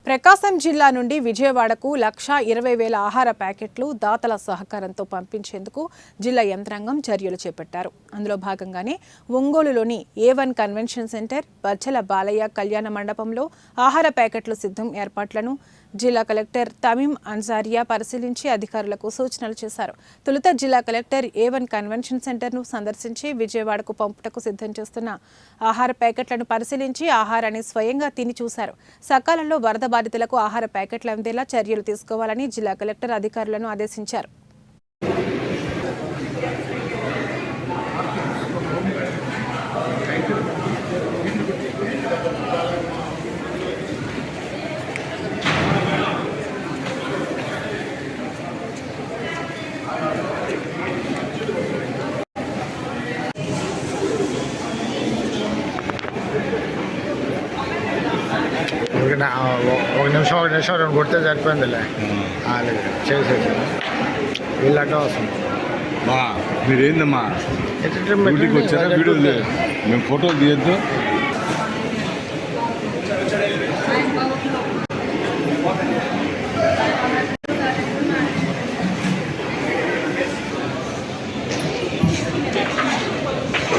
ప్రకాశం జిల్లా నుండి విజయవాడకు 1,20,000 ఆహార ప్యాకెట్లు దాతల సహకారంతో పంపించేందుకు జిల్లా యంత్రాంగం చర్యలు చేపట్టారు. అందులో భాగంగానే ఒంగోలులోని A1 కన్వెన్షన్ సెంటర్, బచ్చల బాలయ్య కళ్యాణ మండపంలో ఆహార ప్యాకెట్లు సిద్ధం ఏర్పాట్లను జిల్లా కలెక్టర్ తమీం అన్సారియా పరిశీలించి అధికారులకు సూచనలు చేశారు. తొలుత జిల్లా కలెక్టర్ A1 కన్వెన్షన్ సెంటర్ను సందర్శించి విజయవాడకు పంపుటకు సిద్ధం చేస్తున్న ఆహార ప్యాకెట్లను పరిశీలించి ఆహారాన్ని స్వయంగా తిని చూశారు. సకాలంలో వరద బాధితులకు ఆహార ప్యాకెట్లు అందేలా చర్యలు తీసుకోవాలని జిల్లా కలెక్టర్ అధికారులను ఆదేశించారు. ఒక నిమిషం రెండు కొడితే సరిపోయిందిలే. చేసేసి వీళ్ళక వస్తుంది. మీరేందమ్మా డ్యూటీకి వచ్చారా? వీడియో మేము ఫోటోలు తీయద్దు.